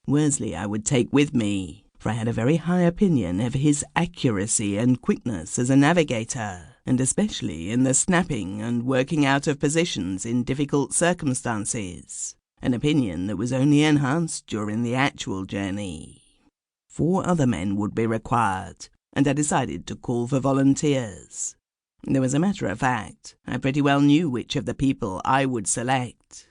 Worsley I would take with me, for I had a very high opinion of his accuracy and quickness as a navigator, and especially in the snapping and working out of positions in difficult circumstances, an opinion that was only enhanced during the actual journey. 4 other men would be required, and I decided to call for volunteers. Though as a matter of fact, I pretty well knew which of the people I would select.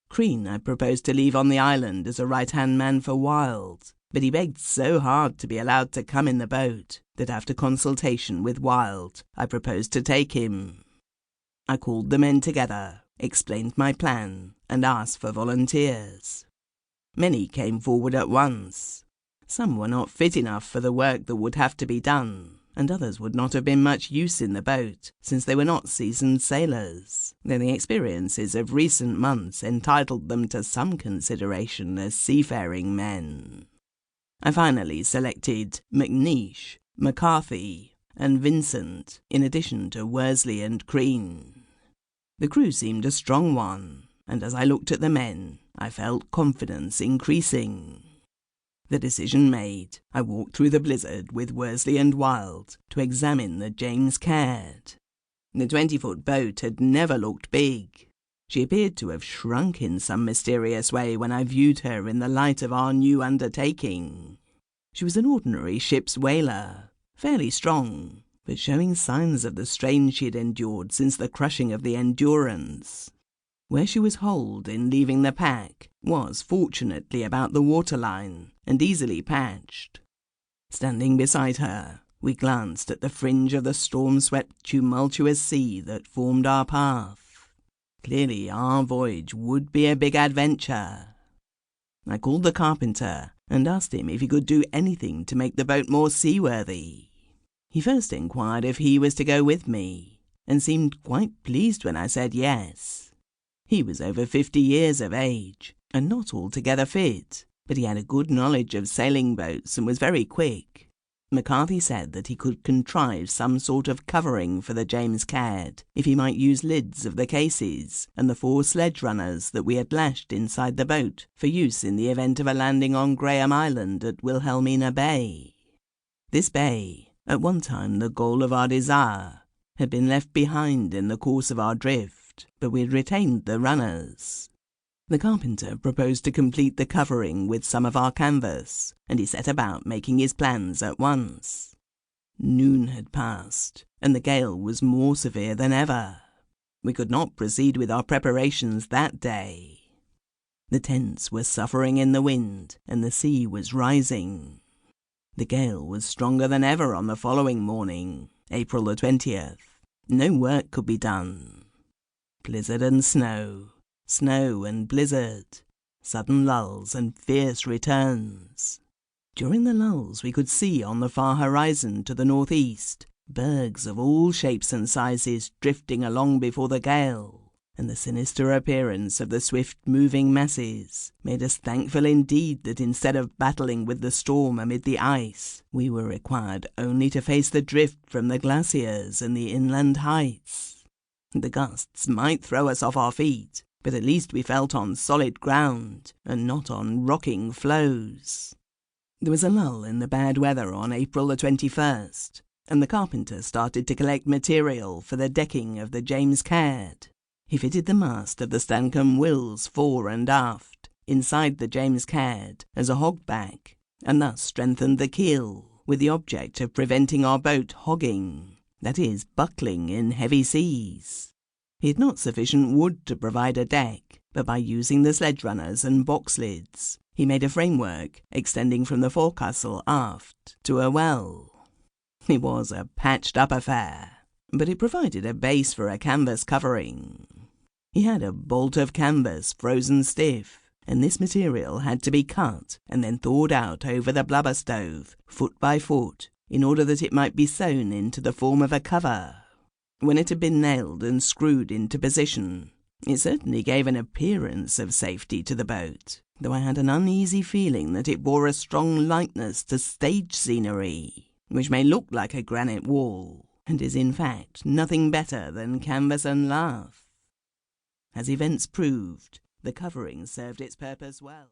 Crean I proposed to leave on the island as a right-hand man for Wilde, but he begged so hard to be allowed to come in the boat that after consultation with Wilde, I proposed to take him. I called the men together, explained my plan, and asked for volunteers. Many came forward at once. Some were not fit enough for the work that would have to be done, and others would not have been much use in the boat, since they were not seasoned sailors, though the experiences of recent months entitled them to some consideration as seafaring men. I finally selected McNeish, McCarthy, and Vincent, in addition to Worsley and Crean. The crew seemed a strong one, and as I looked at the men, I felt confidence increasing. The decision made, I walked through the blizzard with Worsley and Wilde to examine the James Caird. The 20-foot boat had never looked big. She appeared to have shrunk in some mysterious way when I viewed her in the light of our new undertaking. She was an ordinary ship's whaler, fairly strong, but showing signs of the strain she had endured since the crushing of the Endurance. Where she was holed in leaving the pack was fortunately about the waterline and easily patched. Standing beside her, we glanced at the fringe of the storm-swept tumultuous sea that formed our path. Clearly our voyage would be a big adventure. I called the carpenter and asked him if he could do anything to make the boat more seaworthy. He first inquired if he was to go with me, and seemed quite pleased when I said yes. He was over 50 years of age, and not altogether fit, but he had a good knowledge of sailing boats and was very quick. McCarthy said that he could contrive some sort of covering for the James Caird, if he might use lids of the cases and the 4 sledge runners that we had lashed inside the boat for use in the event of a landing on Graham Island at Wilhelmina Bay. This bay, at one time the goal of our desire, had been left behind in the course of our drift, but we had retained the runners. The carpenter proposed to complete the covering with some of our canvas, and he set about making his plans at once. Noon had passed, and the gale was more severe than ever. We could not proceed with our preparations that day. The tents were suffering in the wind, and the sea was rising. The gale was stronger than ever on the following morning, April the 20th. No work could be done. Blizzard and snow, snow and blizzard, sudden lulls and fierce returns. During the lulls we could see on the far horizon to the northeast bergs of all shapes and sizes drifting along before the gale, and the sinister appearance of the swift-moving masses made us thankful indeed that instead of battling with the storm amid the ice, we were required only to face the drift from the glaciers and the inland heights. The gusts might throw us off our feet, but at least we felt on solid ground and not on rocking floes. There was a lull in the bad weather on April the 21st, and the carpenter started to collect material for the decking of the James Caird. He fitted the mast of the Stancombe Wills fore and aft, inside the James Caird, as a hogback, and thus strengthened the keel, with the object of preventing our boat hogging, that is, buckling in heavy seas. He had not sufficient wood to provide a deck, but by using the sledge runners and box lids, he made a framework extending from the forecastle aft to a well. It was a patched-up affair, but it provided a base for a canvas covering. He had a bolt of canvas frozen stiff, and this material had to be cut and then thawed out over the blubber stove, foot by foot, in order that it might be sewn into the form of a cover. When it had been nailed and screwed into position, it certainly gave an appearance of safety to the boat, though I had an uneasy feeling that it bore a strong likeness to stage scenery, which may look like a granite wall, and is in fact nothing better than canvas and lath. As events proved, the covering served its purpose well.